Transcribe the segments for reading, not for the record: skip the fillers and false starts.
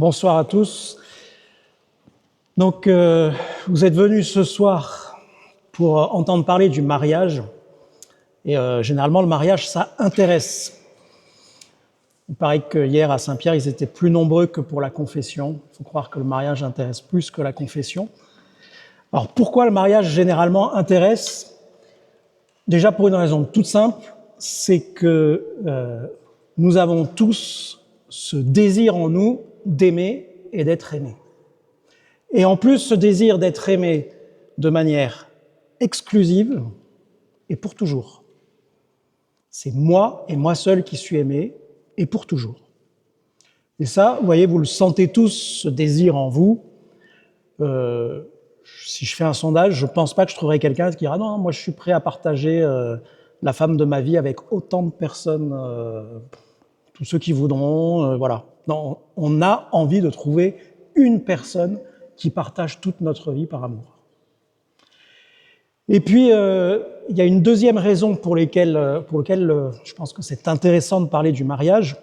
Bonsoir à tous. Donc, vous êtes venus ce soir pour entendre parler du mariage. Et généralement, le mariage, ça intéresse. Il paraît que hier à Saint-Pierre, ils étaient plus nombreux que pour la confession. Il faut croire que le mariage intéresse plus que la confession. Alors, pourquoi le mariage généralement intéresse? Déjà pour une raison toute simple, c'est que nous avons tous ce désir en nous d'aimer et d'être aimés. Et en plus, ce désir d'être aimé de manière exclusive et pour toujours. C'est moi et moi seul qui suis aimé et pour toujours. Et ça, vous voyez, vous le sentez tous, ce désir en vous. Si je fais un sondage, je ne pense pas que je trouverai quelqu'un qui dira « Non, moi je suis prêt à partager la femme de ma vie avec autant de personnes, tous ceux qui voudront, voilà. » Non, on a envie de trouver une personne qui partage toute notre vie par amour. Et puis, il y a une deuxième raison pour laquelle je pense que c'est intéressant de parler du mariage,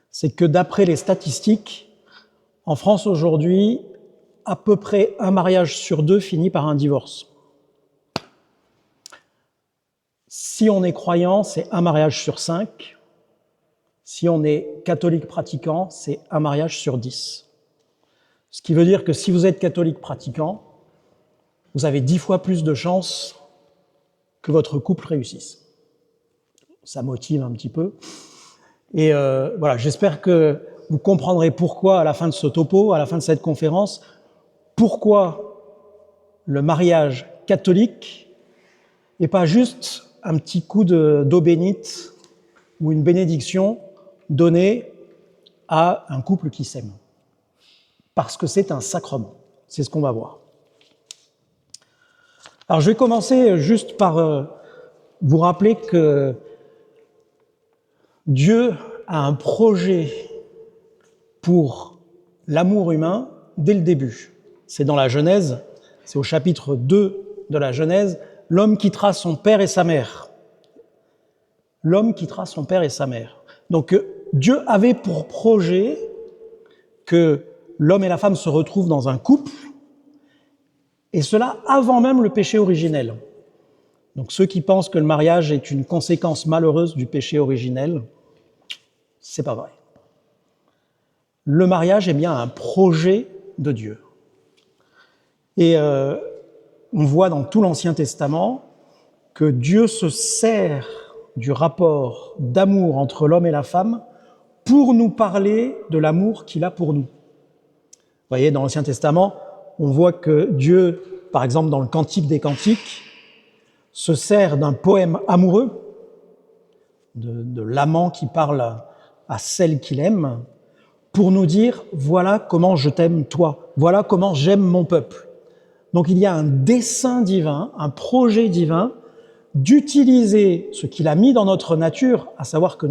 c'est que d'après les statistiques, en France aujourd'hui, à peu près un mariage sur deux finit par un divorce. Si on est croyant, c'est un mariage sur 5. Si on est catholique pratiquant, c'est un mariage sur 10. Ce qui veut dire que si vous êtes catholique pratiquant, vous avez 10 fois plus de chances que votre couple réussisse. Ça motive un petit peu. Et voilà, j'espère que vous comprendrez pourquoi, à la fin de ce topo, à la fin de cette conférence, pourquoi le mariage catholique n'est pas juste un petit coup d'eau bénite ou une bénédiction donnée à un couple qui s'aime. Parce que c'est un sacrement. C'est ce qu'on va voir. Alors je vais commencer juste par vous rappeler que Dieu a un projet pour l'amour humain dès le début. C'est dans la Genèse, c'est au chapitre 2 de la Genèse, l'homme quittera son père et sa mère. L'homme quittera son père et sa mère. Donc Dieu avait pour projet que l'homme et la femme se retrouvent dans un couple, et cela avant même le péché originel. Donc ceux qui pensent que le mariage est une conséquence malheureuse du péché originel, c'est pas vrai. Le mariage est bien un projet de Dieu. Et on voit dans tout l'Ancien Testament que Dieu se sert du rapport d'amour entre l'homme et la femme pour nous parler de l'amour qu'il a pour nous. Vous voyez, dans l'Ancien Testament, on voit que Dieu, par exemple dans le Cantique des Cantiques, se sert d'un poème amoureux, de l'amant qui parle à celle qu'il aime, pour nous dire « Voilà comment je t'aime toi, voilà comment j'aime mon peuple ». Donc il y a un dessein divin, un projet divin d'utiliser ce qu'il a mis dans notre nature, à savoir que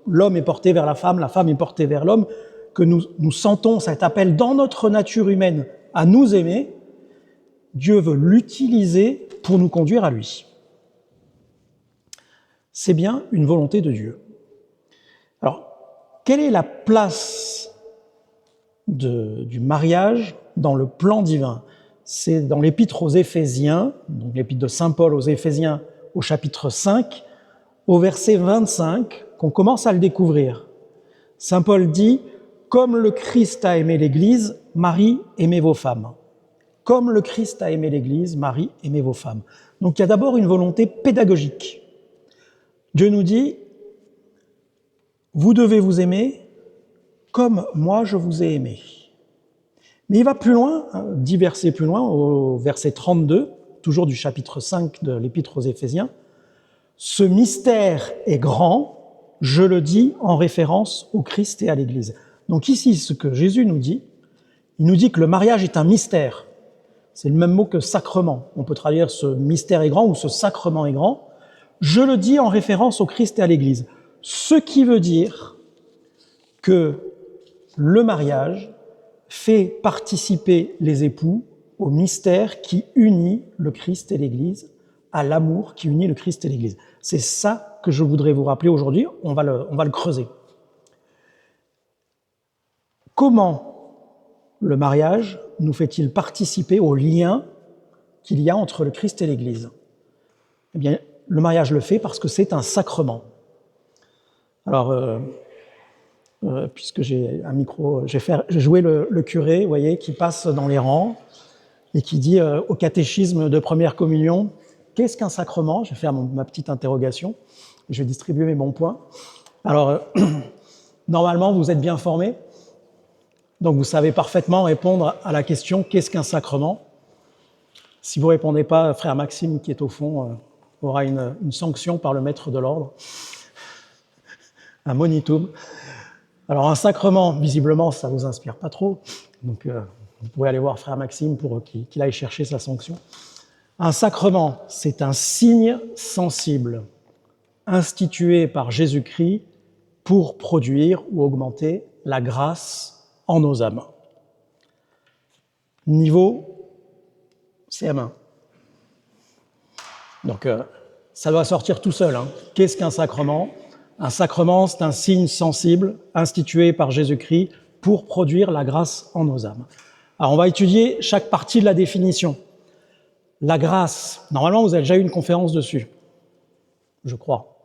l'homme est porté vers la femme est portée vers l'homme, que nous sentons cet appel dans notre nature humaine à nous aimer. Dieu veut l'utiliser pour nous conduire à lui. C'est bien une volonté de Dieu. Alors, quelle est la place du mariage dans le plan divin? C'est dans l'épître aux Éphésiens, donc l'épître de saint Paul aux Éphésiens au chapitre 5, au verset 25, qu'on commence à le découvrir. Saint Paul dit « Comme le Christ a aimé l'Église, Marie, aimez vos femmes. » Comme le Christ a aimé l'Église, Marie, aimez vos femmes. Donc il y a d'abord une volonté pédagogique. Dieu nous dit « Vous devez vous aimer comme moi je vous ai aimé. » Mais il va plus loin, 10 versets plus loin, au verset 32, toujours du chapitre 5 de l'Épître aux Éphésiens. « Ce mystère est grand, je le dis en référence au Christ et à l'Église. » Donc ici, ce que Jésus nous dit, il nous dit que le mariage est un mystère. C'est le même mot que sacrement. On peut traduire ce mystère est grand ou ce sacrement est grand. Je le dis en référence au Christ et à l'Église. Ce qui veut dire que le mariage fait participer les époux au mystère qui unit le Christ et l'Église, à l'amour qui unit le Christ et l'Église. C'est ça que je voudrais vous rappeler aujourd'hui, on va le creuser. comment le mariage nous fait-il participer au lien qu'il y a entre le Christ et l'Église? Eh bien, le mariage le fait parce que c'est un sacrement. Alors, puisque j'ai un micro, j'ai joué le curé, vous voyez, qui passe dans les rangs et qui dit au catéchisme de première communion, qu'est-ce qu'un sacrement? Je vais faire ma petite interrogation, je vais distribuer mes bons points. Alors, normalement, vous êtes bien formés, donc vous savez parfaitement répondre à la question « Qu'est-ce qu'un sacrement ?» Si vous ne répondez pas, frère Maxime, qui est au fond, aura une sanction par le maître de l'ordre, un monitum. Alors un sacrement, visiblement, ça ne vous inspire pas trop, donc vous pouvez aller voir frère Maxime pour qu'il aille chercher sa sanction. Un sacrement, c'est un signe sensible institué par Jésus-Christ pour produire ou augmenter la grâce en nos âmes. Niveau CM1. Donc ça doit sortir tout seul. Qu'est-ce qu'un sacrement? Un sacrement, c'est un signe sensible institué par Jésus-Christ pour produire la grâce en nos âmes. Alors on va étudier chaque partie de la définition. La grâce, normalement vous avez déjà eu une conférence dessus, je crois.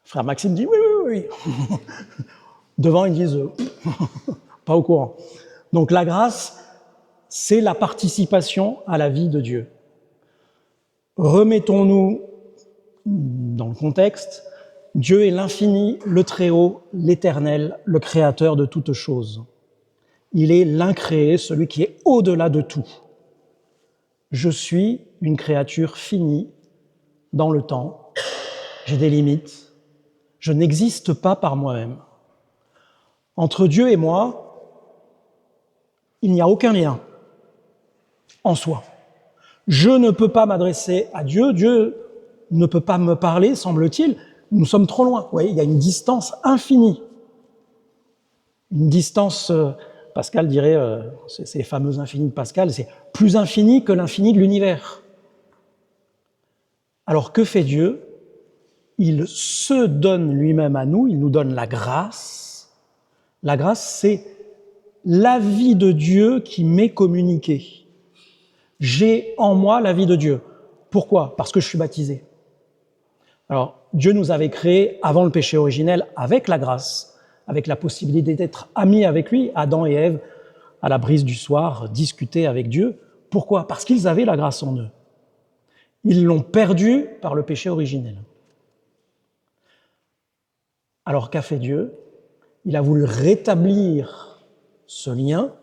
Frère Maxime dit oui. Devant ils disent pas au courant. Donc la grâce, c'est la participation à la vie de Dieu. Remettons-nous dans le contexte. Dieu est l'infini, le Très-Haut, l'Éternel, le Créateur de toutes choses. Il est l'incréé, celui qui est au-delà de tout. Je suis une créature finie dans le temps. J'ai des limites. Je n'existe pas par moi-même. Entre Dieu et moi, il n'y a aucun lien en soi. Je ne peux pas m'adresser à Dieu. Dieu ne peut pas me parler, semble-t-il. Nous sommes trop loin. Vous voyez, il y a une distance infinie. Une distance, Pascal dirait, ces fameux infinis de Pascal, c'est plus infini que l'infini de l'univers. Alors que fait Dieu? Il se donne lui-même à nous, il nous donne la grâce. La grâce, c'est la vie de Dieu qui m'est communiquée. J'ai en moi la vie de Dieu. Pourquoi? Parce que je suis baptisé. Alors, Dieu nous avait créés avant le péché originel avec la grâce, avec la possibilité d'être amis avec lui. Adam et Ève, à la brise du soir, discutaient avec Dieu. Pourquoi? Parce qu'ils avaient la grâce en eux. Ils l'ont perdue par le péché originel. Alors qu'a fait Dieu? Il a voulu rétablir ce lien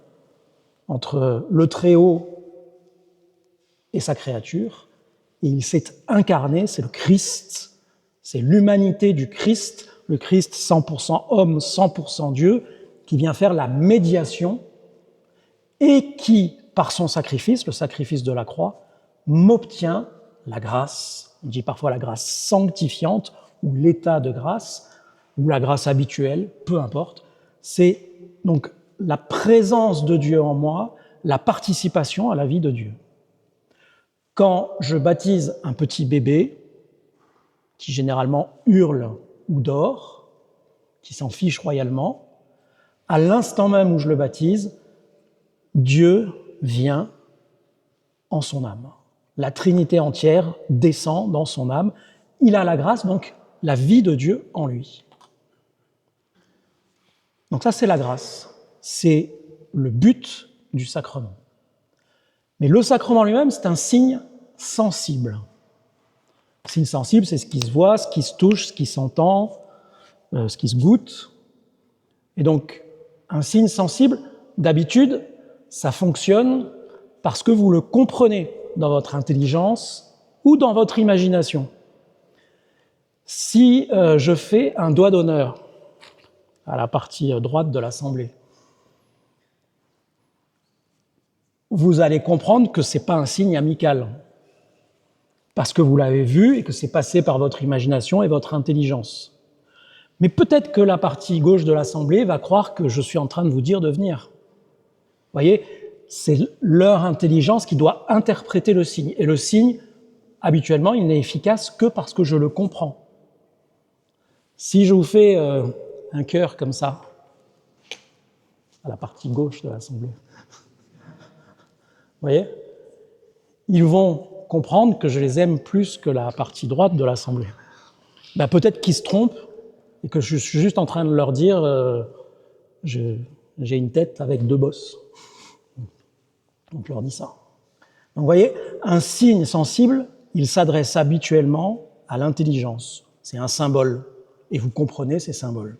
entre le Très-Haut et sa créature, et il s'est incarné, c'est le Christ. C'est l'humanité du Christ, le Christ 100% homme, 100% Dieu, qui vient faire la médiation et qui, par son sacrifice, le sacrifice de la croix, m'obtient la grâce, on dit parfois la grâce sanctifiante ou l'état de grâce, ou la grâce habituelle, peu importe. C'est donc la présence de Dieu en moi, la participation à la vie de Dieu. Quand je baptise un petit bébé, qui généralement hurle ou dort, qui s'en fiche royalement, à l'instant même où je le baptise, Dieu vient en son âme. La Trinité entière descend dans son âme. Il a la grâce, donc la vie de Dieu en lui. Donc ça, c'est la grâce. C'est le but du sacrement. Mais le sacrement lui-même, c'est un signe sensible. Signe sensible, c'est ce qui se voit, ce qui se touche, ce qui s'entend, ce qui se goûte. Et donc, un signe sensible, d'habitude, ça fonctionne parce que vous le comprenez dans votre intelligence ou dans votre imagination. Si je fais un doigt d'honneur à la partie droite de l'Assemblée, vous allez comprendre que ce n'est pas un signe amical, parce que vous l'avez vu et que c'est passé par votre imagination et votre intelligence. Mais peut-être que la partie gauche de l'Assemblée va croire que je suis en train de vous dire de venir. Vous voyez, c'est leur intelligence qui doit interpréter le signe. Et le signe, habituellement, il n'est efficace que parce que je le comprends. Si je vous fais un cœur comme ça, à la partie gauche de l'Assemblée. Vous voyez? Ils vont comprendre que je les aime plus que la partie droite de l'Assemblée. Ben, peut-être qu'ils se trompent et que je suis juste en train de leur dire j'ai une tête avec 2 bosses. Donc je leur dis ça. Donc vous voyez, un signe sensible, il s'adresse habituellement à l'intelligence. C'est un symbole. Et vous comprenez ces symboles.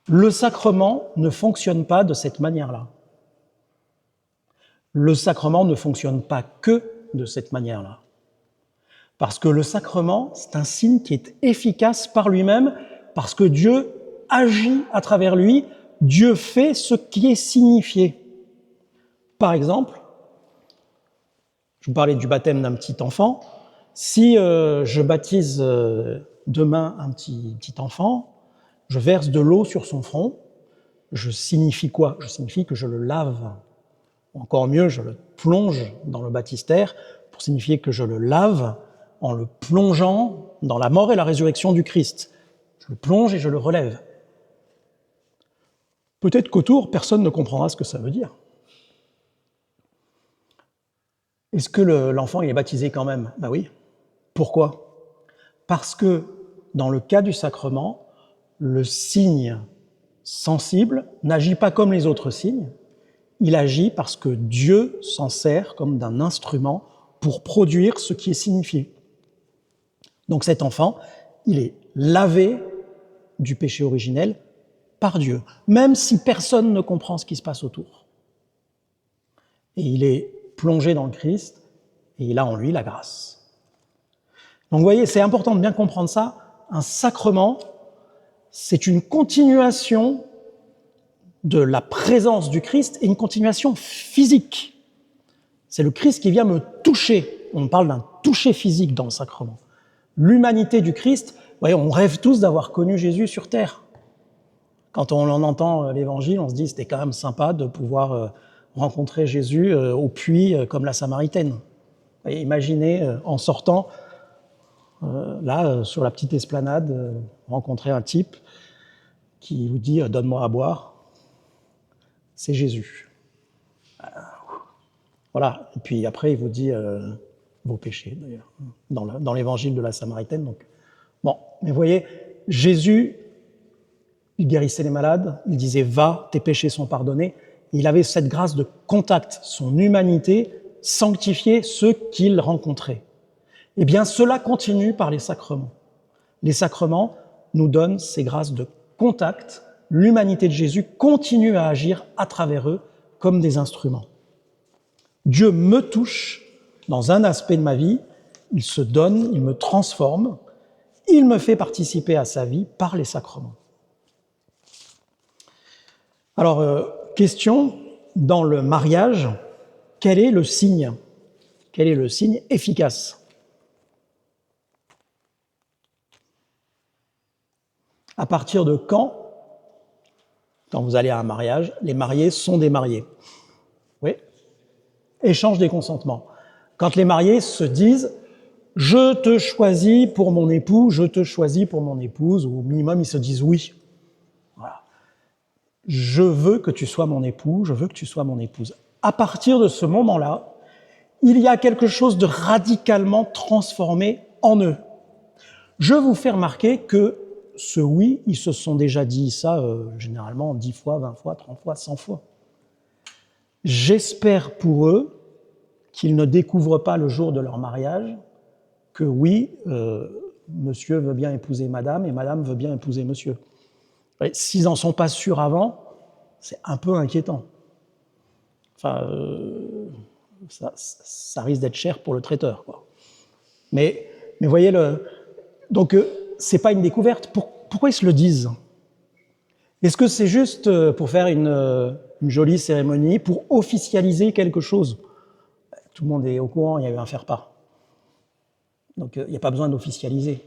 Le sacrement ne fonctionne pas de cette manière-là. Le sacrement ne fonctionne pas que de cette manière-là. Parce que le sacrement, c'est un signe qui est efficace par lui-même, parce que Dieu agit à travers lui, Dieu fait ce qui est signifié. Par exemple, je vous parlais du baptême d'un petit enfant. Si je baptise demain un petit enfant, je verse de l'eau sur son front, je signifie quoi? Je signifie que je le lave. Encore mieux, je le plonge dans le baptistère pour signifier que je le lave en le plongeant dans la mort et la résurrection du Christ. Je le plonge et je le relève. Peut-être qu'autour, personne ne comprendra ce que ça veut dire. Est-ce que l'enfant il est baptisé quand même? Ben oui. Pourquoi? Parce que dans le cas du sacrement, le signe sensible n'agit pas comme les autres signes, il agit parce que Dieu s'en sert comme d'un instrument pour produire ce qui est signifié. Donc cet enfant, il est lavé du péché originel par Dieu, même si personne ne comprend ce qui se passe autour. Et il est plongé dans le Christ, et il a en lui la grâce. Donc vous voyez, c'est important de bien comprendre ça. Un sacrement, c'est une continuation de la présence du Christ et une continuation physique. C'est le Christ qui vient me toucher. On parle d'un toucher physique dans le sacrement. L'humanité du Christ, vous voyez, on rêve tous d'avoir connu Jésus sur terre. Quand on en entend l'évangile, on se dit c'était quand même sympa de pouvoir rencontrer Jésus au puits comme la Samaritaine. Et imaginez en sortant là sur la petite esplanade rencontrer un type qui vous dit donne-moi à boire. C'est Jésus. Voilà. Et puis après il vous dit vos péchés d'ailleurs dans l'évangile de la Samaritaine. Donc bon, mais vous voyez, Jésus il guérissait les malades, il disait va, tes péchés sont pardonnés. Il avait cette grâce de contact, son humanité sanctifiait ceux qu'il rencontrait. Eh bien, cela continue par les sacrements. Les sacrements nous donnent ces grâces de contact. L'humanité de Jésus continue à agir à travers eux comme des instruments. Dieu me touche dans un aspect de ma vie, il se donne, il me transforme, il me fait participer à sa vie par les sacrements. Alors, question, dans le mariage, quel est le signe? Quel est le signe efficace? À partir de quand vous allez à un mariage, les mariés sont des mariés? Oui. Échange des consentements. Quand les mariés se disent « je te choisis pour mon époux, je te choisis pour mon épouse », ou au minimum ils se disent « oui ». Voilà. Je veux que tu sois mon époux, je veux que tu sois mon épouse. À partir de ce moment-là, il y a quelque chose de radicalement transformé en eux. Je vous fais remarquer que ce oui, ils se sont déjà dit ça généralement 10 fois, 20 fois, 30 fois, 100 fois. J'espère pour eux qu'ils ne découvrent pas le jour de leur mariage que oui, monsieur veut bien épouser madame et madame veut bien épouser monsieur. S'ils n'en sont pas sûrs avant, c'est un peu inquiétant. Enfin, ça risque d'être cher pour le traiteur, quoi. Mais voyez, donc c'est pas une découverte. Pourquoi ils se le disent? Est-ce que c'est juste pour faire une jolie cérémonie, pour officialiser quelque chose? Tout le monde est au courant, il y a eu un faire-part. Donc il n'y a pas besoin d'officialiser.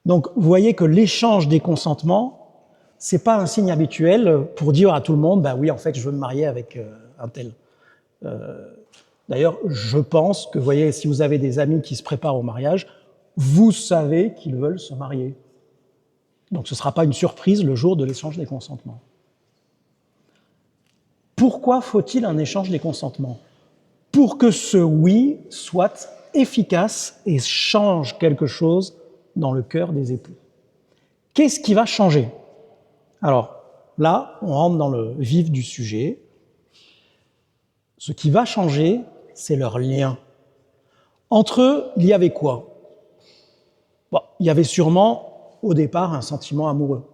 Donc vous voyez que l'échange des consentements, c'est pas un signe habituel pour dire à tout le monde, bah oui, en fait, je veux me marier avec un tel. D'ailleurs, je pense que, vous voyez, si vous avez des amis qui se préparent au mariage, vous savez qu'ils veulent se marier. Donc ce ne sera pas une surprise le jour de l'échange des consentements. Pourquoi faut-il un échange des consentements? Pour que ce oui soit efficace et change quelque chose dans le cœur des époux. Qu'est-ce qui va changer? Alors là, on rentre dans le vif du sujet. Ce qui va changer, c'est leur lien. Entre eux, il y avait quoi? Bon, il y avait sûrement, au départ, un sentiment amoureux.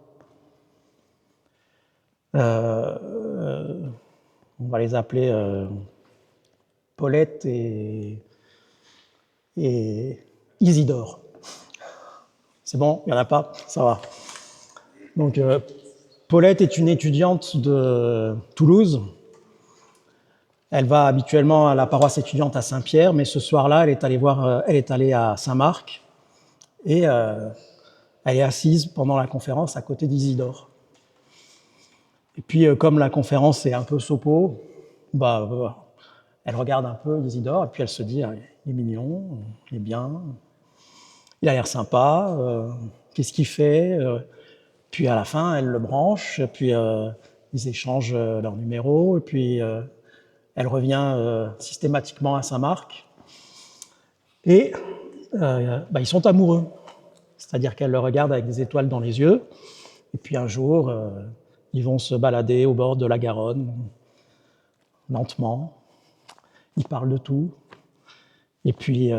On va les appeler Paulette et Isidore. C'est bon, il n'y en a pas? Ça va. Donc, Paulette est une étudiante de Toulouse. Elle va habituellement à la paroisse étudiante à Saint-Pierre, mais ce soir-là, elle est allée à Saint-Marc et elle est assise pendant la conférence à côté d'Isidore. Et puis, comme la conférence est un peu sopo, elle regarde un peu Isidore et puis elle se dit il est mignon, il est bien, il a l'air sympa, qu'est-ce qu'il fait? Puis à la fin, elle le branche, puis ils échangent leur numéro, et puis elle revient systématiquement à Saint-Marc. Et ils sont amoureux. C'est-à-dire qu'elle le regarde avec des étoiles dans les yeux. Et puis un jour, ils vont se balader au bord de la Garonne, lentement. Ils parlent de tout. Et puis,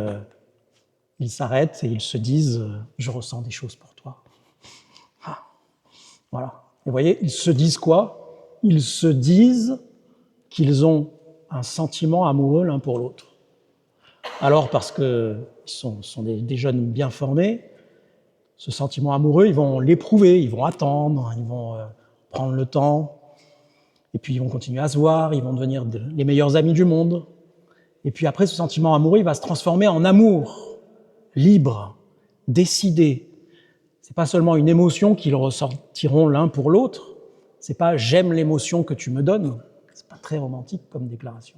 ils s'arrêtent et ils se disent « Je ressens des choses pour toi. » Voilà. Et vous voyez, ils se disent quoi? Ils se disent qu'ils ont un sentiment amoureux l'un pour l'autre. Alors, parce qu'ils sont des jeunes bien formés, ce sentiment amoureux, ils vont l'éprouver, ils vont attendre, ils vont prendre le temps, et puis ils vont continuer à se voir, ils vont devenir les meilleurs amis du monde. Et puis après, ce sentiment amoureux, il va se transformer en amour, libre, décidé. C'est pas seulement une émotion qu'ils ressentiront l'un pour l'autre, c'est pas « j'aime l'émotion que tu me donnes », c'est pas très romantique comme déclaration.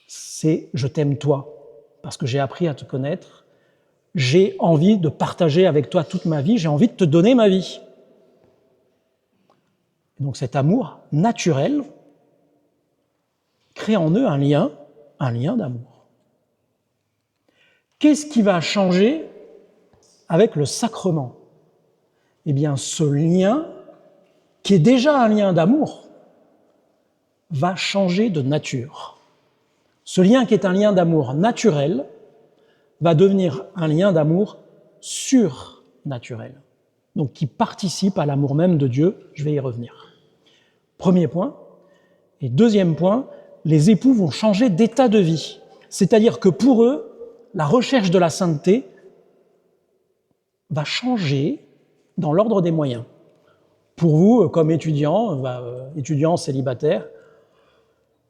C'est « je t'aime toi », parce que j'ai appris à te connaître, j'ai envie de partager avec toi toute ma vie, j'ai envie de te donner ma vie. Et donc cet amour naturel crée en eux un lien d'amour. Qu'est-ce qui va changer avec le sacrement? Eh bien, ce lien, qui est déjà un lien d'amour, va changer de nature. Ce lien qui est un lien d'amour naturel va devenir un lien d'amour surnaturel, donc qui participe à l'amour même de Dieu. Je vais y revenir. Premier point. Et deuxième point, les époux vont changer d'état de vie. C'est-à-dire que pour eux, la recherche de la sainteté va changer dans l'ordre des moyens. Pour vous, comme étudiant célibataire,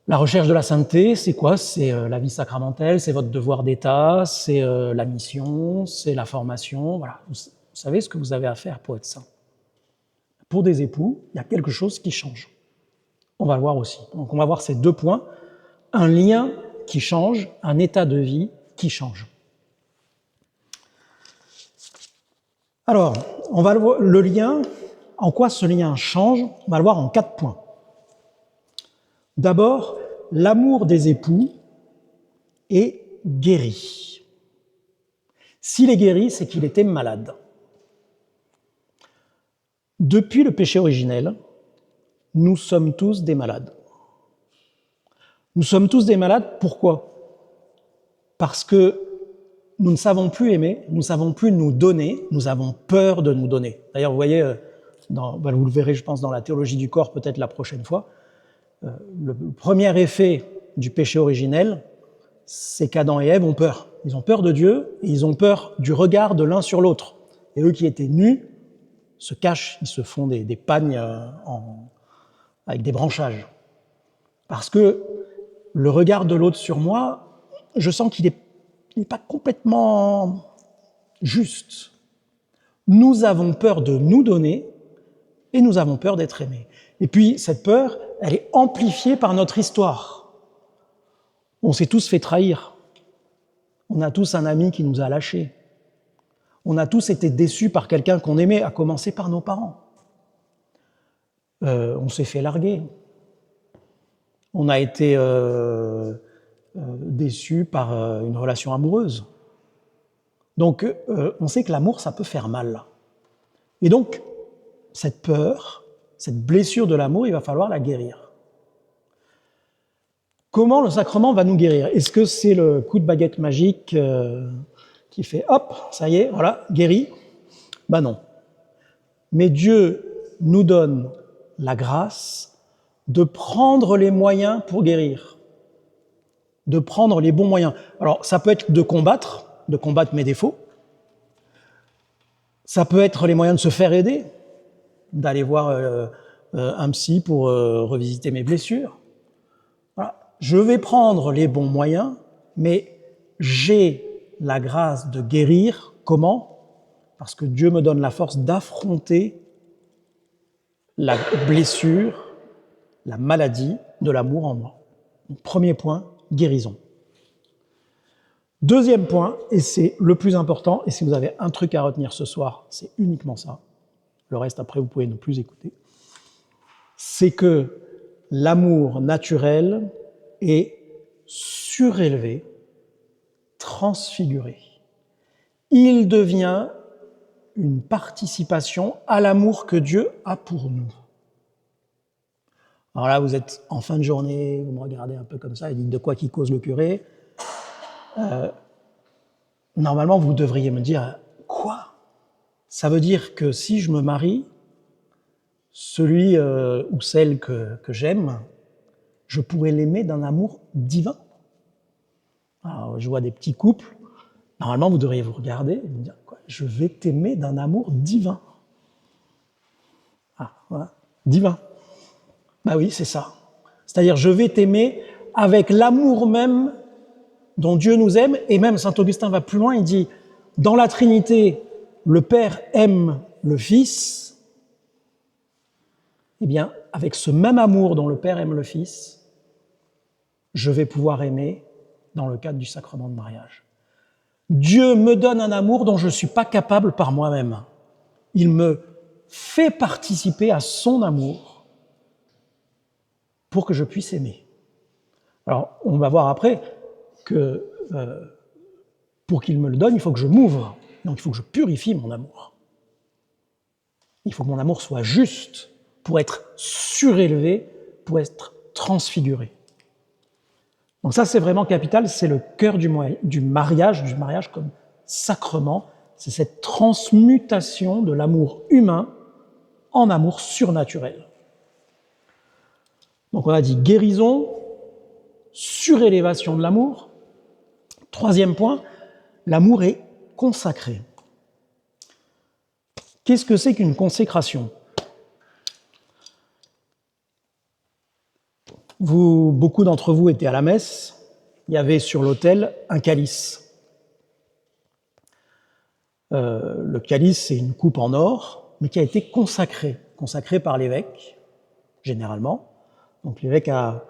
la recherche de la sainteté, c'est quoi? C'est la vie sacramentelle, c'est votre devoir d'État, c'est la mission, c'est la formation. Voilà. Vous savez ce que vous avez à faire pour être saint. Pour des époux, il y a quelque chose qui change. On va le voir aussi. Donc on va voir ces deux points. Un lien qui change, un état de vie qui change. Alors, on va le voir, le lien, en quoi ce lien change, on va le voir en 4 points. D'abord, l'amour des époux est guéri. S'il est guéri, c'est qu'il était malade. Depuis le péché originel, nous sommes tous des malades. Nous sommes tous des malades, pourquoi? Parce que nous ne savons plus aimer, nous ne savons plus nous donner, nous avons peur de nous donner. D'ailleurs, vous voyez, vous le verrez, je pense, dans la théologie du corps, peut-être la prochaine fois, le premier effet du péché originel, c'est qu'Adam et Ève ont peur. Ils ont peur de Dieu et ils ont peur du regard de l'un sur l'autre. Et eux qui étaient nus se cachent, ils se font des pagnes avec des branchages. Parce que le regard de l'autre sur moi, je sens qu'il n'est pas complètement juste. Nous avons peur de nous donner et nous avons peur d'être aimés. Et puis, cette peur, elle est amplifiée par notre histoire. On s'est tous fait trahir. On a tous un ami qui nous a lâchés. On a tous été déçus par quelqu'un qu'on aimait, à commencer par nos parents. On s'est fait larguer. on a été déçu par une relation amoureuse. Donc, on sait que l'amour, ça peut faire mal. Et donc, cette peur, cette blessure de l'amour, il va falloir la guérir. Comment le sacrement va nous guérir? Est-ce que c'est le coup de baguette magique qui fait hop, ça y est, voilà, guéri? Ben non. Mais Dieu nous donne la grâce de prendre les moyens pour guérir, de prendre les bons moyens. Alors, ça peut être de combattre mes défauts, ça peut être les moyens de se faire aider, d'aller voir un psy pour revisiter mes blessures. Voilà. Je vais prendre les bons moyens, mais j'ai la grâce de guérir. Comment? Parce que Dieu me donne la force d'affronter la blessure, la maladie de l'amour en moi. Donc, premier point, guérison. Deuxième point, et c'est le plus important, et si vous avez un truc à retenir ce soir, c'est uniquement ça, le reste après vous pouvez ne plus écouter, c'est que l'amour naturel est surélevé, transfiguré. Il devient une participation à l'amour que Dieu a pour nous. Alors là, vous êtes en fin de journée, vous me regardez un peu comme ça et dites de quoi qui cause le curé. Normalement, vous devriez me dire « Quoi ?» Ça veut dire que si je me marie, celui ou celle que j'aime, je pourrais l'aimer d'un amour divin. Alors, je vois des petits couples, normalement, vous devriez vous regarder et me dire quoi, « Je vais t'aimer d'un amour divin. » Ah, voilà, divin. Bah oui, c'est ça. C'est-à-dire, je vais t'aimer avec l'amour même dont Dieu nous aime, et même saint Augustin va plus loin, il dit, dans la Trinité, le Père aime le Fils, eh bien, avec ce même amour dont le Père aime le Fils, je vais pouvoir aimer dans le cadre du sacrement de mariage. Dieu me donne un amour dont je ne suis pas capable par moi-même. Il me fait participer à son amour pour que je puisse aimer. Alors, on va voir après que pour qu'il me le donne, il faut que je m'ouvre. Donc, il faut que je purifie mon amour. Il faut que mon amour soit juste pour être surélevé, pour être transfiguré. Donc ça, c'est vraiment capital, c'est le cœur du mariage comme sacrement, c'est cette transmutation de l'amour humain en amour surnaturel. Donc on a dit guérison, surélévation de l'amour. Troisième point, l'amour est consacré. Qu'est-ce que c'est qu'une consécration? Beaucoup d'entre vous étaient à la messe, il y avait sur l'autel un calice. Le calice, c'est une coupe en or, mais qui a été consacrée par l'évêque, généralement. Donc l'évêque a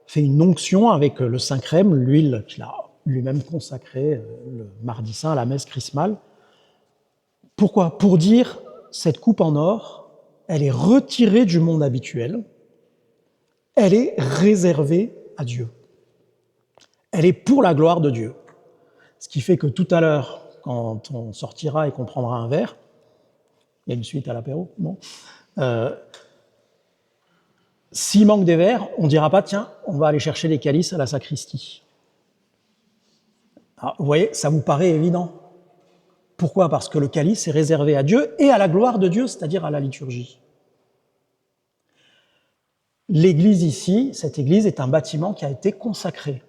fait une onction avec le Saint-Crème, l'huile qu'il a lui-même consacrée le mardi saint à la messe chrismale. Pourquoi? Pour dire, cette coupe en or, elle est retirée du monde habituel, elle est réservée à Dieu. Elle est pour la gloire de Dieu. Ce qui fait que tout à l'heure, quand on sortira et qu'on prendra un verre, il y a une suite à l'apéro, bon, s'il manque des verres, on ne dira pas, tiens, on va aller chercher les calices à la sacristie. Alors, vous voyez, ça vous paraît évident. Pourquoi? Parce que le calice est réservé à Dieu et à la gloire de Dieu, c'est-à-dire à la liturgie. L'église ici, cette église est un bâtiment qui a été consacré.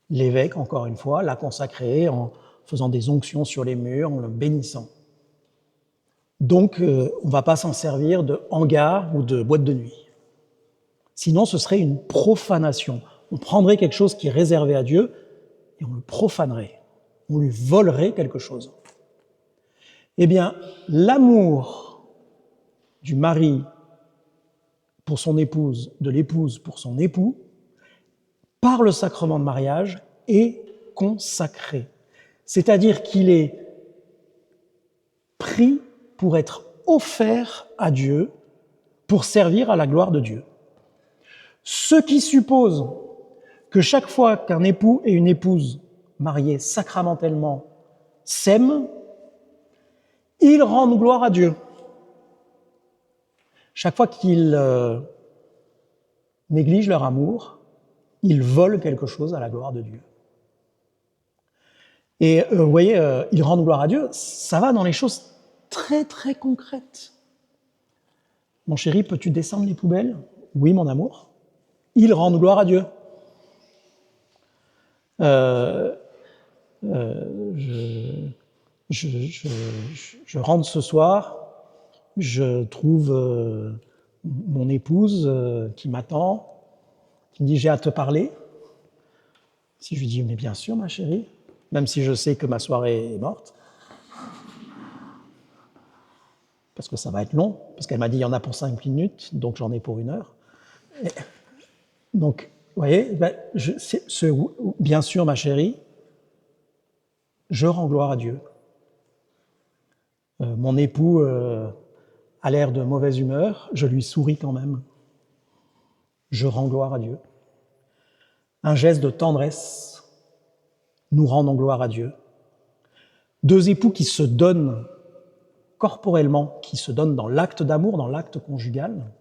L'évêque, encore une fois, l'a consacré en faisant des onctions sur les murs, en le bénissant. Donc, on ne va pas s'en servir de hangar ou de boîte de nuit. Sinon, ce serait une profanation. On prendrait quelque chose qui est réservé à Dieu et on le profanerait. On lui volerait quelque chose. Eh bien, l'amour du mari pour son épouse, de l'épouse pour son époux, par le sacrement de mariage, est consacré. C'est-à-dire qu'il est pris pour être offert à Dieu, pour servir à la gloire de Dieu. Ce qui suppose que chaque fois qu'un époux et une épouse mariés sacramentellement s'aiment, ils rendent gloire à Dieu. Chaque fois qu'ils négligent leur amour, ils volent quelque chose à la gloire de Dieu. Et vous voyez, ils rendent gloire à Dieu, ça va dans les choses très très concrètes. Mon chéri, peux-tu descendre les poubelles? Oui, mon amour. Ils rendent gloire à Dieu. Je rentre ce soir, je trouve mon épouse qui m'attend, qui me dit « j'ai à te parler ». Si je lui dis « mais bien sûr ma chérie », même si je sais que ma soirée est morte, parce que ça va être long, parce qu'elle m'a dit « il y en a pour 5 minutes, donc j'en ai pour 1 heure ». Donc, vous voyez, bien sûr ma chérie, je rends gloire à Dieu. Mon époux a l'air de mauvaise humeur, je lui souris quand même. Je rends gloire à Dieu. Un geste de tendresse, nous rendons gloire à Dieu. 2 époux qui se donnent corporellement, qui se donnent dans l'acte d'amour, dans l'acte conjugal,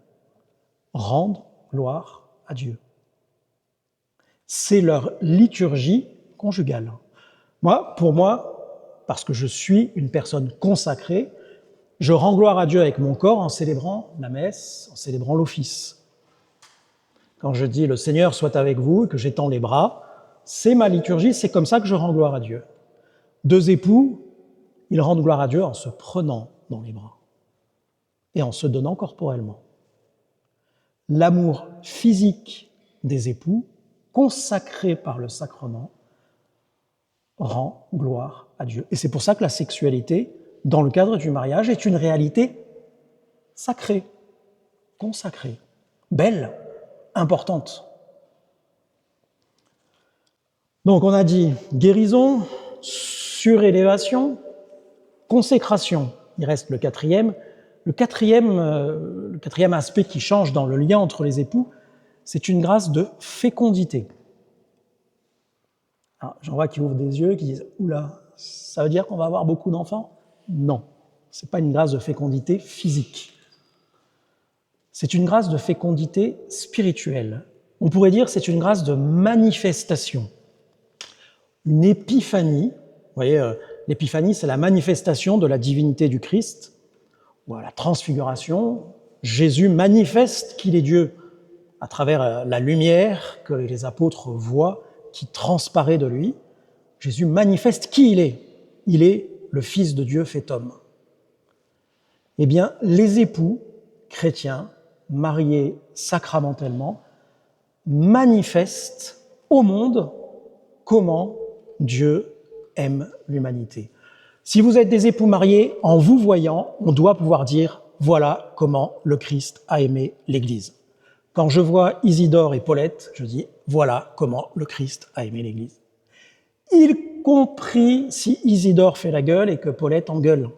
rendent gloire à Dieu. C'est leur liturgie conjugale. Pour moi, parce que je suis une personne consacrée, je rends gloire à Dieu avec mon corps en célébrant la messe, en célébrant l'office. Quand je dis « le Seigneur soit avec vous » et que j'étends les bras, c'est ma liturgie, c'est comme ça que je rends gloire à Dieu. 2 époux, ils rendent gloire à Dieu en se prenant dans les bras et en se donnant corporellement. L'amour physique des époux, consacré par le sacrement, rend gloire à Dieu. Et c'est pour ça que la sexualité, dans le cadre du mariage, est une réalité sacrée, consacrée, belle, importante. Donc on a dit guérison, surélévation, consécration. Il reste le quatrième. Le quatrième aspect qui change dans le lien entre les époux, c'est une grâce de fécondité. J'en vois qui ouvrent des yeux, qui disent « Oula, ça veut dire qu'on va avoir beaucoup d'enfants ?» Non, ce n'est pas une grâce de fécondité physique. C'est une grâce de fécondité spirituelle. On pourrait dire que c'est une grâce de manifestation. Une épiphanie, vous voyez, l'épiphanie, c'est la manifestation de la divinité du Christ, ou à la transfiguration, Jésus manifeste qu'il est Dieu à travers la lumière que les apôtres voient, qui transparaît de lui. Jésus manifeste qui il est. Il est le Fils de Dieu fait homme. Eh bien, les époux chrétiens, mariés sacramentellement, manifestent au monde comment Dieu aime l'humanité. Si vous êtes des époux mariés, en vous voyant, on doit pouvoir dire « voilà comment le Christ a aimé l'Église ». Quand je vois Isidore et Paulette, je dis « voilà comment le Christ a aimé l'Église ». Y compris si Isidore fait la gueule et que Paulette engueule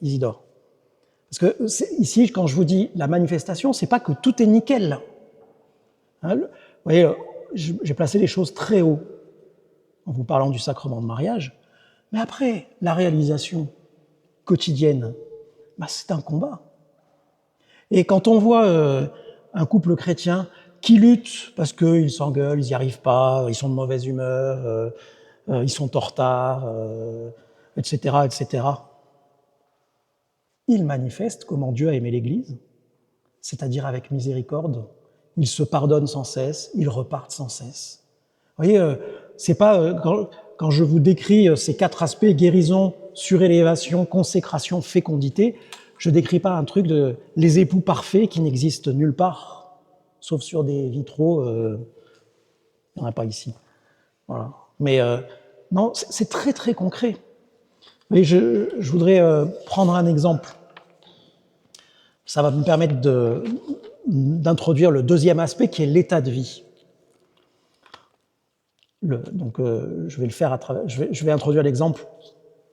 Isidore. Parce que ici, quand je vous dis la manifestation, c'est pas que tout est nickel. Hein, vous voyez, j'ai placé les choses très haut en vous parlant du sacrement de mariage, mais après, la réalisation quotidienne, c'est un combat. Et quand on voit un couple chrétien qui lutte parce qu'ils s'engueulent, ils n'y arrivent pas, ils sont de mauvaise humeur, ils sont en retard, etc., etc., ils manifestent comment Dieu a aimé l'Église, c'est-à-dire avec miséricorde. Ils se pardonnent sans cesse, ils repartent sans cesse. Vous voyez, c'est pas quand je vous décris ces 4 aspects, guérison, surélévation, consécration, fécondité, je décris pas un truc de les époux parfaits qui n'existent nulle part, sauf sur des vitraux, il n'y en a pas ici. Voilà. Mais non, c'est très très concret. Mais je voudrais prendre un exemple. Ça va me permettre d'introduire le deuxième aspect qui est l'état de vie. Je vais le faire à travers. Je vais introduire l'exemple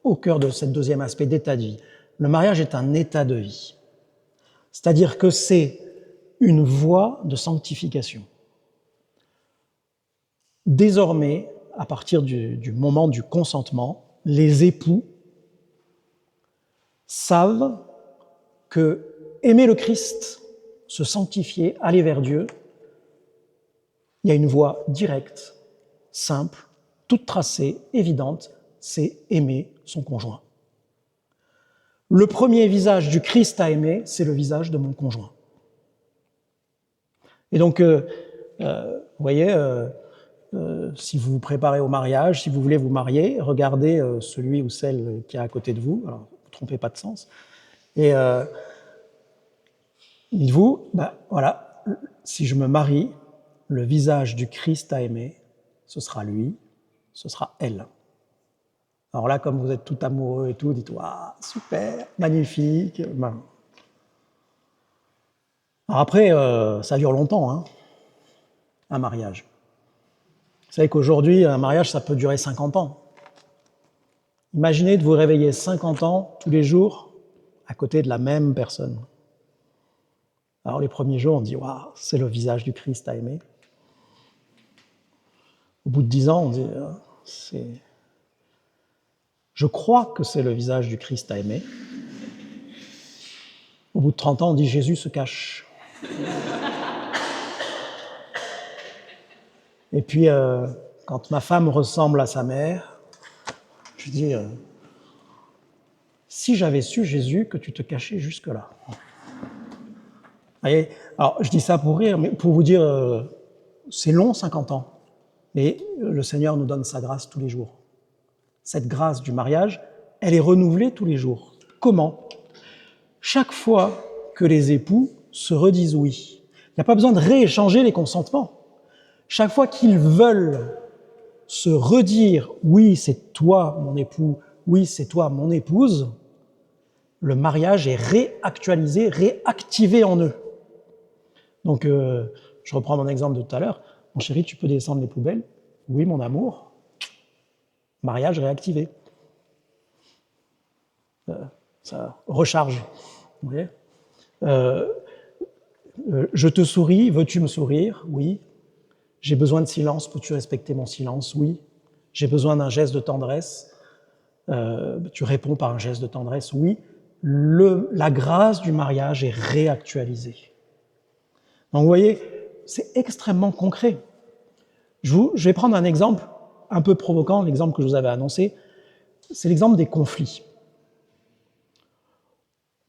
au cœur de ce deuxième aspect d'état de vie. Le mariage est un état de vie. C'est-à-dire que c'est une voie de sanctification. Désormais, à partir du moment du consentement, les époux savent que aimer le Christ, se sanctifier, aller vers Dieu, il y a une voie directe, simple, toute tracée, évidente, c'est aimer son conjoint. Le premier visage du Christ à aimer, c'est le visage de mon conjoint. Et donc, vous voyez, si vous vous préparez au mariage, si vous voulez vous marier, regardez celui ou celle qui est à côté de vous, alors ne vous trompez pas de sens, et dites-vous, voilà, si je me marie, le visage du Christ à aimer, ce sera lui, ce sera elle. Alors là, comme vous êtes tout amoureux et tout, dites « Waouh, super, magnifique ». Alors après, ça dure longtemps, hein, un mariage. Vous savez qu'aujourd'hui, un mariage, ça peut durer 50 ans. Imaginez de vous réveiller 50 ans, tous les jours, à côté de la même personne. Alors les premiers jours, on dit « Waouh, c'est le visage du Christ à aimer ». Au bout de 10 ans, on dit « c'est... Je crois que c'est le visage du Christ à aimer ». Au bout de 30 ans, on dit « Jésus se cache ». Et puis, quand ma femme ressemble à sa mère, je dis si j'avais su, Jésus, que tu te cachais jusque-là. Voyez, alors, je dis ça pour rire, mais pour vous dire, c'est long, 50 ans. Mais le Seigneur nous donne sa grâce tous les jours. Cette grâce du mariage, elle est renouvelée tous les jours. Comment? Chaque fois que les époux se redisent oui. Il n'y a pas besoin de rééchanger les consentements. Chaque fois qu'ils veulent se redire « oui, c'est toi mon époux, oui, c'est toi mon épouse », le mariage est réactualisé, réactivé en eux. Donc, je reprends mon exemple de tout à l'heure. « Mon chéri, tu peux descendre les poubelles ?»« Oui, mon amour. » Mariage réactivé. Ça recharge. Vous voyez ? Je te souris, veux-tu me sourire? Oui. J'ai besoin de silence, peux-tu respecter mon silence? Oui. J'ai besoin d'un geste de tendresse, tu réponds par un geste de tendresse? Oui. La grâce du mariage est réactualisée. Donc vous voyez, c'est extrêmement concret. Je vais prendre un exemple un peu provoquant, l'exemple que je vous avais annoncé, c'est l'exemple des conflits.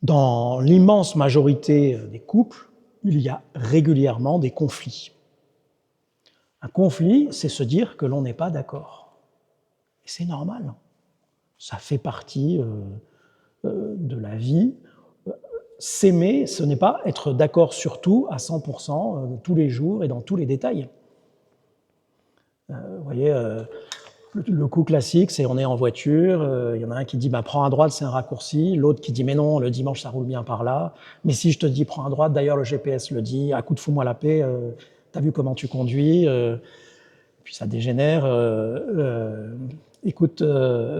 Dans l'immense majorité des couples, il y a régulièrement des conflits. Un conflit, c'est se dire que l'on n'est pas d'accord. Et c'est normal. Ça fait partie de la vie. S'aimer, ce n'est pas être d'accord sur tout à 100% tous les jours et dans tous les détails. Vous voyez, le coup classique, c'est on est en voiture, il y en a un qui dit « prends à droite, c'est un raccourci », l'autre qui dit « mais non, le dimanche, ça roule bien par là, mais si je te dis prends à droite, d'ailleurs le GPS le dit, à coup de fous-moi la paix, t'as vu comment tu conduis ?» Puis ça dégénère. Écoute,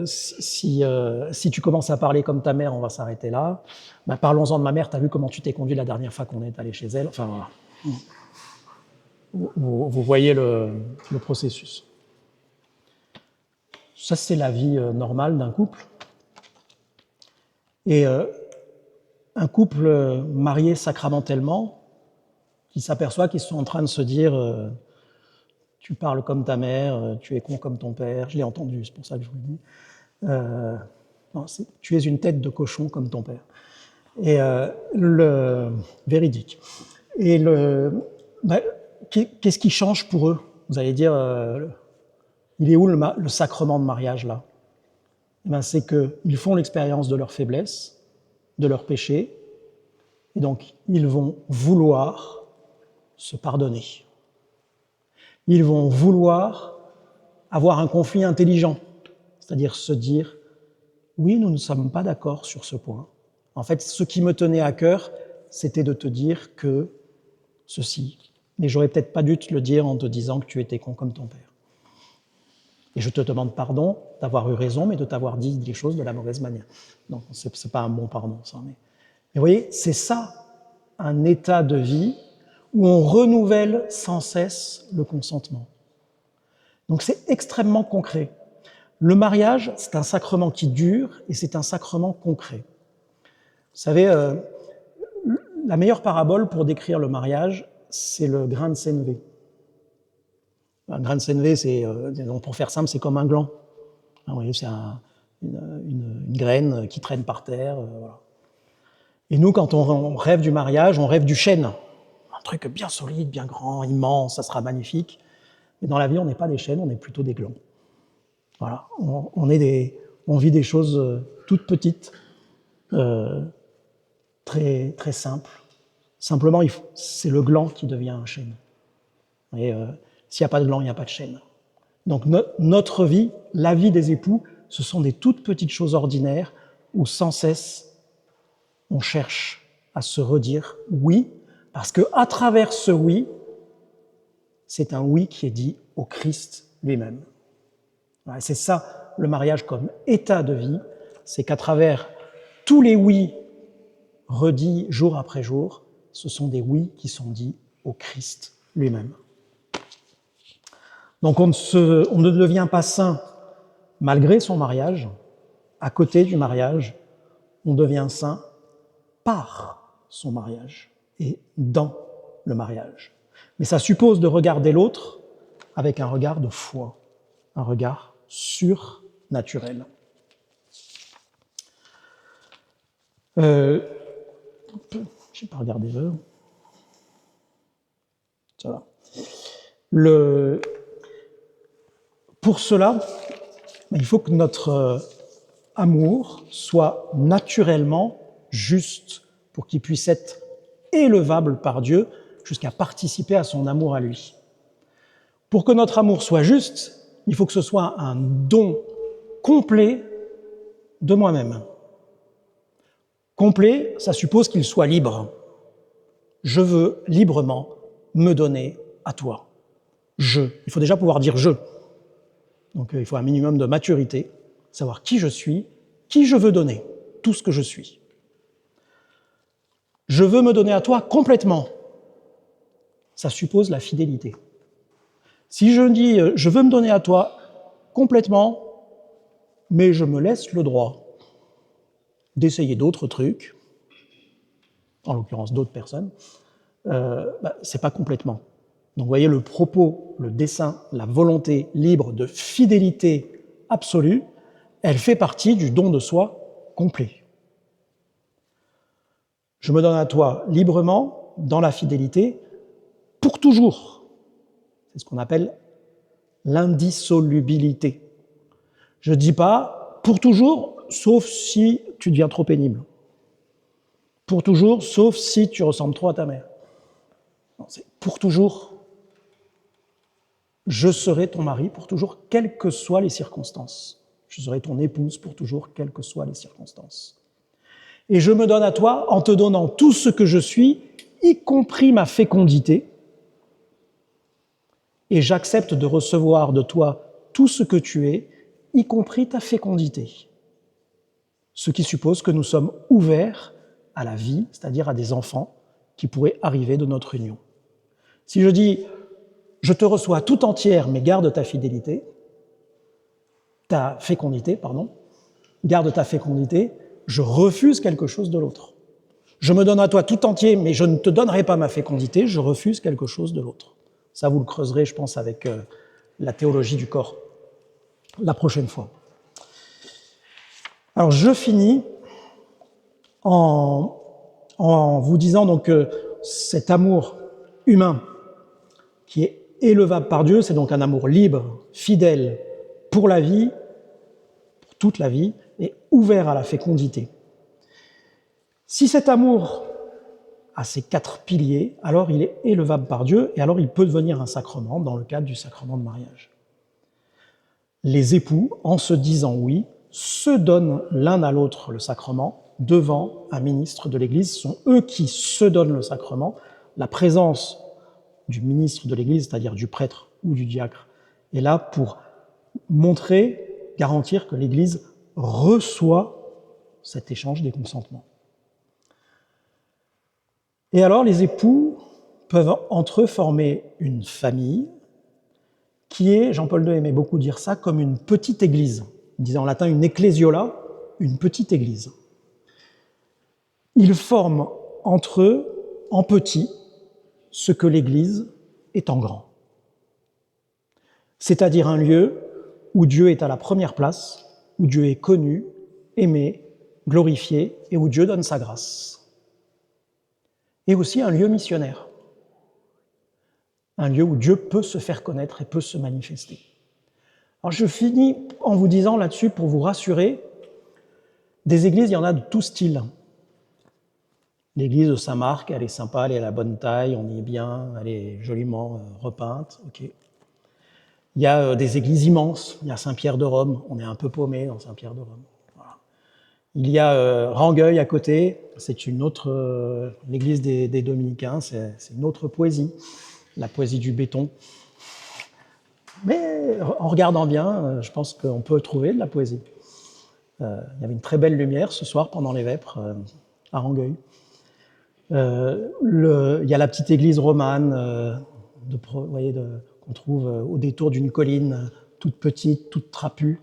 si tu commences à parler comme ta mère, on va s'arrêter là. Parlons-en de ma mère, t'as vu comment tu t'es conduit la dernière fois qu'on est allé chez elle. Enfin, voilà. Vous voyez le processus. Ça, c'est la vie normale d'un couple. Et un couple marié sacramentellement, qui s'aperçoit qu'ils sont en train de se dire tu parles comme ta mère, tu es con comme ton père, je l'ai entendu, c'est pour ça que je vous le dis. Non, tu es une tête de cochon comme ton père. Et le véridique. Et qu'est-ce qui change pour eux? Vous allez dire, il est où le sacrement de mariage là? C'est qu'ils font l'expérience de leur faiblesse, de leur péché, et donc ils vont vouloir se pardonner. Ils vont vouloir avoir un conflit intelligent, c'est-à-dire se dire « oui, nous ne sommes pas d'accord sur ce point. En fait, ce qui me tenait à cœur, c'était de te dire que ceci, mais j'aurais peut-être pas dû te le dire en te disant que tu étais con comme ton père. Et je te demande pardon d'avoir eu raison, mais de t'avoir dit les choses de la mauvaise manière. » Non, c'est pas un bon pardon, ça. Mais vous voyez, c'est ça, un état de vie où on renouvelle sans cesse le consentement. Donc c'est extrêmement concret. Le mariage, c'est un sacrement qui dure et c'est un sacrement concret. Vous savez, la meilleure parabole pour décrire le mariage, c'est le grain de sénévé. Un grain de sénévé, pour faire simple, c'est comme un gland. Vous voyez, c'est une graine qui traîne par terre. Voilà. Et nous, quand on rêve du mariage, on rêve du chêne. Un truc bien solide, bien grand, immense, ça sera magnifique. Mais dans la vie, on n'est pas des chênes, on est plutôt des glands. Voilà, on vit des choses toutes petites, très, très simples. Simplement, c'est le gland qui devient un chêne. Et s'il n'y a pas de gland, il n'y a pas de chêne. Donc notre vie, la vie des époux, ce sont des toutes petites choses ordinaires où sans cesse on cherche à se redire oui, parce qu'à travers ce oui, c'est un oui qui est dit au Christ lui-même. Et c'est ça le mariage comme état de vie, c'est qu'à travers tous les oui redits jour après jour, ce sont des oui qui sont dits au Christ lui-même. Donc on ne devient pas saint malgré son mariage, à côté du mariage, on devient saint par son mariage et dans le mariage. Mais ça suppose de regarder l'autre avec un regard de foi, un regard surnaturel. Je n'ai pas regardé l'heure. Ça va. Pour cela, il faut que notre amour soit naturellement juste pour qu'il puisse être élevable par Dieu jusqu'à participer à son amour à lui. Pour que notre amour soit juste, il faut que ce soit un don complet de moi-même. Complet, ça suppose qu'il soit libre. Je veux librement me donner à toi. Il faut déjà pouvoir dire je. Donc il faut un minimum de maturité, savoir qui je suis, qui je veux donner, tout ce que je suis. Je veux me donner à toi complètement. Ça suppose la fidélité. Si je dis je veux me donner à toi complètement, mais je me laisse le droit d'essayer d'autres trucs, en l'occurrence d'autres personnes, c'est pas complètement. Donc vous voyez le propos, le dessein, la volonté libre de fidélité absolue, elle fait partie du don de soi complet. Je me donne à toi librement, dans la fidélité, pour toujours. C'est ce qu'on appelle l'indissolubilité. Je ne dis pas pour toujours, sauf si tu deviens trop pénible. Pour toujours, sauf si tu ressembles trop à ta mère. Non, c'est pour toujours. Je serai ton mari pour toujours, quelles que soient les circonstances. Je serai ton épouse pour toujours, quelles que soient les circonstances. Et je me donne à toi en te donnant tout ce que je suis, y compris ma fécondité, et j'accepte de recevoir de toi tout ce que tu es, y compris ta fécondité. Ce qui suppose que nous sommes ouverts à la vie, c'est-à-dire à des enfants qui pourraient arriver de notre union. Si je dis « je te reçois tout entière, mais garde ta fidélité », garde ta fécondité, je refuse quelque chose de l'autre. Je me donne à toi tout entier, mais je ne te donnerai pas ma fécondité, je refuse quelque chose de l'autre. Ça, vous le creuserez, je pense, avec la théologie du corps, la prochaine fois. Alors, je finis en vous disant donc que cet amour humain qui est élevable par Dieu, c'est donc un amour libre, fidèle, pour la vie, pour toute la vie, et ouvert à la fécondité. Si cet amour a ces 4 piliers, alors il est élevable par Dieu, et alors il peut devenir un sacrement dans le cadre du sacrement de mariage. Les époux, en se disant oui, se donnent l'un à l'autre le sacrement devant un ministre de l'Église. Ce sont eux qui se donnent le sacrement. La présence du ministre de l'Église, c'est-à-dire du prêtre ou du diacre, est là pour montrer, garantir que l'Église reçoit cet échange des consentements. Et alors les époux peuvent entre eux former une famille qui est, Jean-Paul II aimait beaucoup dire ça, comme une petite église. Il disait en latin une ecclesiola, une petite église. Ils forment entre eux, en petit, ce que l'église est en grand. C'est-à-dire un lieu où Dieu est à la première place, où Dieu est connu, aimé, glorifié et où Dieu donne sa grâce. Et aussi un lieu missionnaire. Un lieu où Dieu peut se faire connaître et peut se manifester. Alors je finis en vous disant là-dessus, pour vous rassurer, des églises, il y en a de tout style. L'église de Saint-Marc, elle est sympa, elle est à la bonne taille, on y est bien, elle est joliment repeinte, ok. Il y a des églises immenses, il y a Saint-Pierre de Rome, on est un peu paumé dans Saint-Pierre de Rome. Voilà. Il y a Rangueil à côté, c'est une autre, l'église des Dominicains, c'est une autre poésie, la poésie du béton. Mais en regardant bien, je pense qu'on peut trouver de la poésie. Il y avait une très belle lumière ce soir pendant les vêpres à Rangueil. Il y a la petite église romane qu'on trouve au détour d'une colline, toute petite, toute trapue,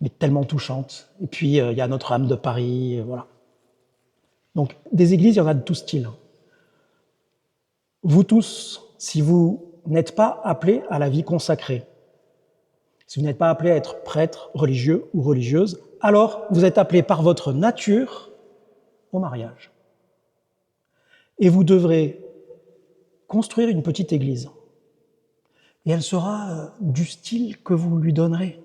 mais tellement touchante. Et puis il y a Notre-Dame de Paris, voilà. Donc des églises, il y en a de tout style. Vous tous, si vous n'êtes pas appelés à la vie consacrée, si vous n'êtes pas appelés à être prêtre, religieux ou religieuse, alors vous êtes appelés par votre nature au mariage. Et vous devrez construire une petite église. Et elle sera du style que vous lui donnerez.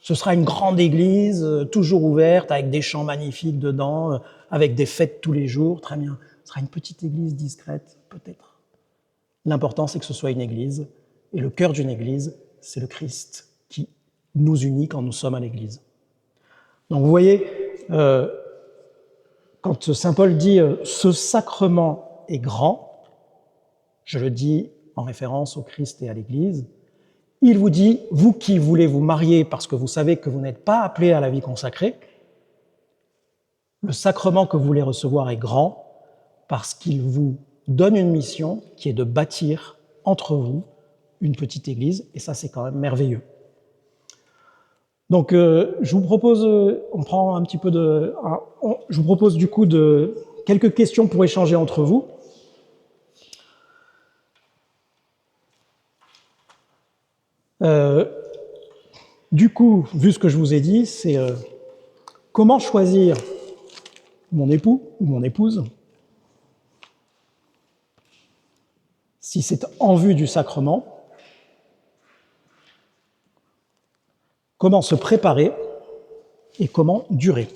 Ce sera une grande église, toujours ouverte, avec des chants magnifiques dedans, avec des fêtes tous les jours, très bien. Ce sera une petite église discrète, peut-être. L'important, c'est que ce soit une église, et le cœur d'une église, c'est le Christ qui nous unit quand nous sommes à l'église. Donc vous voyez, quand saint Paul dit « ce sacrement est grand », je le dis en référence au Christ et à l'Église, il vous dit « vous qui voulez vous marier parce que vous savez que vous n'êtes pas appelés à la vie consacrée, le sacrement que vous voulez recevoir est grand parce qu'il vous donne une mission qui est de bâtir entre vous une petite Église, et ça c'est quand même merveilleux. » Donc, je vous propose, je vous propose du coup quelques questions pour échanger entre vous. Du coup, vu ce que je vous ai dit, c'est comment choisir mon époux ou mon épouse si c'est en vue du sacrement. Comment se préparer et comment durer.